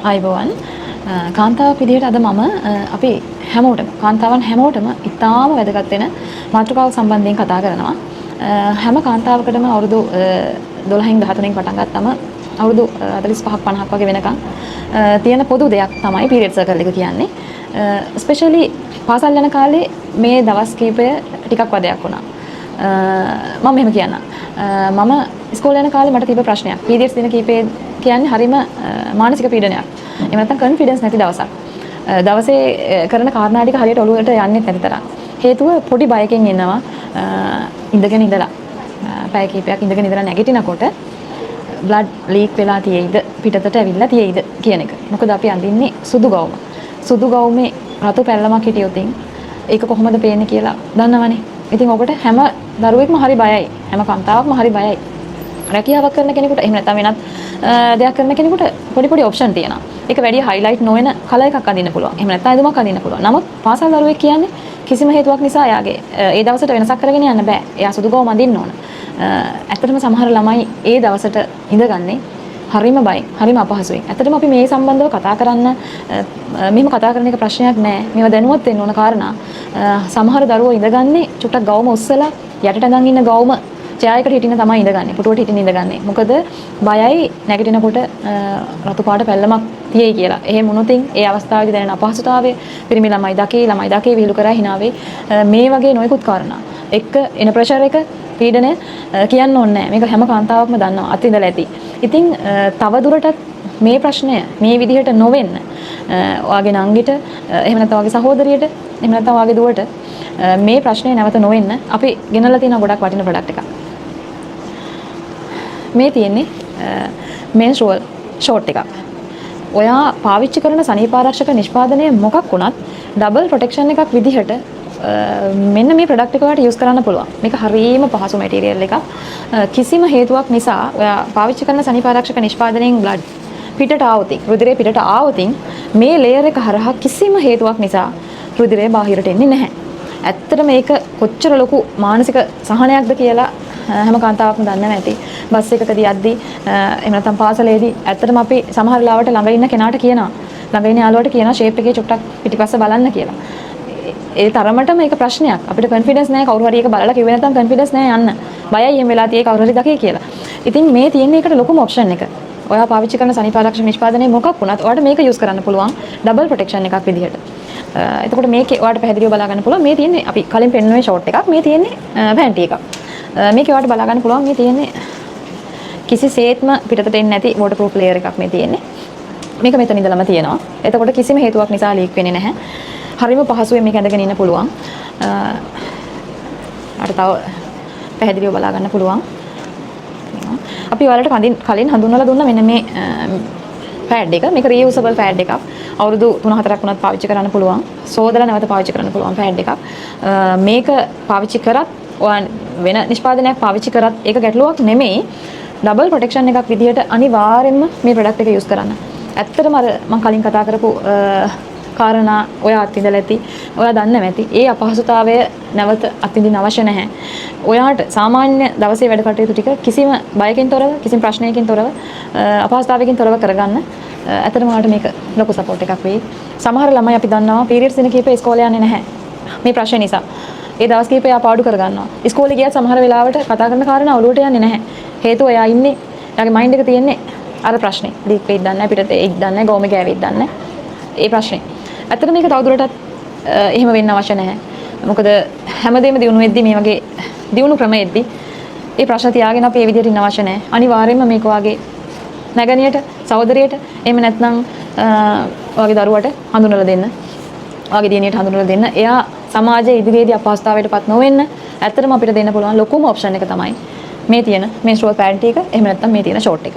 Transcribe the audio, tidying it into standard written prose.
ආයිබෝවන් කාන්තාවක් විදිහට අද මම අපි හැමෝටම කාන්තාවන් හැමෝටම ඉතාම වැදගත් වෙන මාතෘකාවක් සම්බන්ධයෙන් කතා කරනවා. හැම කාන්තාවකටම අවුරුදු 12න් 13න් පටන් ගත්තම අවුරුදු 45ක් 50ක් වගේ වෙනකන් තියෙන පොදු දෙයක් තමයි පීරියඩ් සර්කල් එක කියන්නේ. ස්පෙෂලි පාසල් යන කාලේ මේ දවස් කීපය ටිකක් වදයක් වුණා. මම මෙහෙම කියන්නම්. මම ඉස්කෝලේ යන කාලේ මට තිබ්බ ප්‍රශ්නයක්. පීරියඩ්ස් දින කීපේ කියන්නේ හරිම මානසික පීඩනයක්. එහෙම නැත්නම් කොන්ෆිඩන්ස් නැති දවසක්. දවසේ කරන කාරණා ටික හරියට ඔළුවට යන්නේ නැති තරම්. හේතුව පොඩි බයකින් ඉන්නවා. ඉඳගෙන ඉඳලා පැය කීපයක් ඉඳගෙන ඉඳලා නැගිටිනකොට බ්ලඩ් ලීක් වෙලා තියෙයිද පිටතට ඇවිල්ලා තියෙයිද කියන එක. මොකද අපි අඳින්නේ සුදු ගවුම. සුදු ගවුමේ රතු පැල්ලමක් හිටියොත් ඒක කොහොමද පේන්නේ කියලා දන්නවනේ. ඉතින් ඔකට හැම දරුවෙක්ම හරි බයයි. හැම කාන්තාවක්ම හරි බයයි. රැකියාවක් කරන කෙනෙකුට එහෙම නැත්නම් වෙනත් දෙයක් කරන කෙනෙකුට පොඩි ඔප්ෂන් තියෙනවා. ඒක වැඩි හයිලයිට් නොවන කලර් එකක් අඳින්න පුළුවන්. එහෙම නැත්නම් ඇඳුමක් අඳින්න පුළුවන්. නමුත් පාසල් දරුවෙක් කියන්නේ කිසිම හේතුවක් නිසා එයාගේ ඒ දවසට වෙනසක් කරගෙන යන්න බෑ. එයා සුදු ගවුම අඳින්න ඕන. ඇත්තටම සමහර ළමයි ඒ දවසට ඉඳගන්නේ හරිම බයි, හරිම අපහසුයි. ඇත්තටම අපි මේ සම්බන්ධව කතා කරන්න මෙහෙම කතා කරන එක ප්‍රශ්නයක් නෑ. මේවා දැනුවත් වෙන්න ඕන කාරණා. සමහර දරුවෝ ඉඳගන්නේ චුට්ටක් ගවුම උස්සලා යටට ඇඳන් ඉන්න ගවුම චයායකට හිටින්න තමයි ඉඳගන්නේ. පුටුවට හිටින්න ඉඳගන්නේ. මොකද බයයි නැගිටිනකොට රතු පාට පැල්ලමක් තියෙයි කියලා. එහෙම වුණොත් ඒ අවස්ථාවේදී දැනෙන අපහසුතාවය පිරිමි ළමයි දකේ විහිළු කරා හිනාවේ මේ වගේ නොයෙකුත් කාරණා. එක්ක එන ප්‍රෙෂර් එක පීඩනය කියන්න ඕනේ නැහැ. මේක හැම කාන්තාවක්ම දන්නවා. අත්විඳලා ඇති. ඉතින් තව දුරටත් මේ ප්‍රශ්නය මේ විදිහට නොවෙන්න ඔයාගේ නංගිට එහෙම නැත්නම් ඔයාගේ සහෝදරියට එහෙම නැත්නම් ඔයාගේ දුවට මේ ප්‍රශ්නේ නැවත නොවෙන්න අපි ගෙනල්ලා තියෙන ගොඩක් වටින ප්‍රොඩක්ට් එකක්. මේ තියෙන්නේ menstrual short එකක්. ඔයා පාවිච්චි කරන සනීපාරක්ෂක නිෂ්පාදනය මොකක් වුණත් ඩබල් ප්‍රොටෙක්ෂන් එකක් විදිහට මෙන්න මේ ප්‍රොඩක්ට් එක ඔයාලට යූස් කරන්න පුළුවන්. මේක හරියම පහසු මැටීරියල් එකක්. කිසිම හේතුවක් නිසා ඔයා පාවිච්චි කරන සනීපාරක්ෂක නිෂ්පාදනයෙන් බ්ලඩ් පිටට ආවොත් රුධිරය පිටට ආවොත් මේ ලේයර් එක හරහා කිසිම හේතුවක් නිසා රුධිරය බාහිරට එන්නේ නැහැ. ඇත්තට මේක කොච්චර ලොකු මානසික සහනයක්ද කියලා හැම කාන්තාවක්ම දන්නව ඇති. බස් එකකදී යද්දී එහෙම නැත්නම් පාසලේදී ඇත්තටම අපි සමහර ලාවට ළඟ ඉන්න කෙනාට කියනවා. ළඟ ඉන්න යාළුවට කියනවා ෂේප් එකේ චුට්ටක් පිටිපස්ස බලන්න කියලා. ඒ තරමට මේක ප්‍රශ්නයක්. අපිට කොන්ෆිඩන්ස් නැහැ කවුරු හරි එක බලලා කිව්වේ නැත්නම් කොන්ෆිඩන්ස් නැහැ යන්න. බයයි එහෙම වෙලා තියෙයි කවුරු හරි දකේ කියලා. ඉතින් මේ තියෙන එකට ලොකුම ඔප්ෂන් එක. ඔයා පාවිච්චි කරන සනීපාරක්ෂක නිෂ්පාදනය මොකක් වුණත් ඔයාලට මේක යූස් කරන්න පුළුවන් ඩබල් ප්‍රොටෙක්ෂන් එකක් විදිහට. එතකොට මේකේ ඔයාලට පැහැදිලිව බලා ගන්න පුළුවන්. මේ තියෙන්නේ අපි කලින් පෙන්නුවේ ෂෝට් එකක්. මේ තියෙන්නේ පැන්ටි එකක්. මේකේ ඔයාලට බලා ගන්න පුළුවන් මේ තියෙන්නේ කිසිසේත්ම පිටතට එන්නේ නැති වෝටර් ප්‍රූෆ් ලේයර් එකක් මේ තියෙන්නේ. මේක මෙතන ඉඳලම තියෙනවා. එතකොට කිසිම හේතුවක් නිසා ලීක් වෙන්නේ නැහැ. හරිම පහසුවෙන් මේක ඇඳගෙන ඉන්න පුළුවන්. අර තව පැහැදිලිව බලා ගන්න පුළුවන්. අපි ඔයාලට කලින් හඳුන්වලා දුන්න මෙන්න මේ පෑඩ් එක. මේක රියුසබල් පෑඩ් එකක්. අවුරුදු 3-4ක් වුණත් පාවිච්චි කරන්න පුළුවන්. සෝදලා නැවත පාවිච්චි කරන්න පුළුවන් පෑඩ් එකක්. මේක පාවිච්චි කරත් ඔයා වෙන නිෂ්පාදනයක් පාවිච්චි කරත් ඒක ගැටලුවක් නෙමෙයි. ඩබල් ප්‍රොටෙක්ෂන් එකක් විදිහට අනිවාර්යෙන්ම මේ ප්‍රොඩක්ට් එක යූස් කරන්න. ඇත්තටම අර මම කලින් කතා කරපු කාරණා ඔයා අත්විඳලා ඇති. ඔයා දන්නව ඇති. ඒ අපහසුතාවය නැවත අත්විඳින්න අවශ්‍ය නැහැ. ඔයාට සාමාන්‍ය දවසේ වැඩ කටයුතු ටික කිසිම බයකින් තොරව, කිසිම ප්‍රශ්නයකින් තොරව, අපහසුතාවයකින් තොරව කරගන්න. ඇත්තටම ඔයාලට මේක ලොකු සපෝට් එකක් වෙයි. සමහර ළමයි අපි දන්නවා පීරියඩ්ස් දින කීපේ ඉස්කෝලේ යන්නේ නැහැ. මේ ප්‍රශ්නේ නිසා. ඒ දවස් කීපේ ආ පාඩු කරගන්නවා. ඉස්කෝලේ ගියත් සමහර වෙලාවට කතා කරන කාරණා ඔළුවට යන්නේ නැහැ. හේතුව එයා ඉන්නේ එයාගේ මයින්ඩ් එක තියෙන්නේ අර ප්‍රශ්නේ. ලීක් වෙයිද දන්නේ නැහැ, පිටත එයිද දන්නේ නැහැ, ගෝමේ ගෑවෙයිද දන්නේ නැහැ. ඒ ප්‍රශ්නේ. ඇත්තට මේක තවදුරටත් එහෙම වෙන්න අවශ්‍ය නැහැ. මොකද හැමදේම දිනු වෙද්දි මේ වගේ දිනු ක්‍රමෙද්දි ඒ ප්‍රශ්න තියාගෙන අපි මේ විදිහට ඉන්න අවශ්‍ය නැහැ. අනිවාර්යයෙන්ම මේක වාගේ නැගණියට, සහෝදරියට, එහෙම නැත්නම් ඔයාගේ දරුවට හඳුනලා දෙන්න. ඔයාගේ දියණියට හඳුනලා දෙන්න. එයා සමාජයේ ඉදිරියේදී අපහසුතාවයටපත් නොවෙන්න ඇත්තටම අපිට දෙන්න පුළුවන් ලොකුම ඔප්ෂන් එක තමයි මේ තියෙන menstrual pant එක. එහෙම නැත්නම් මේ තියෙන short එක.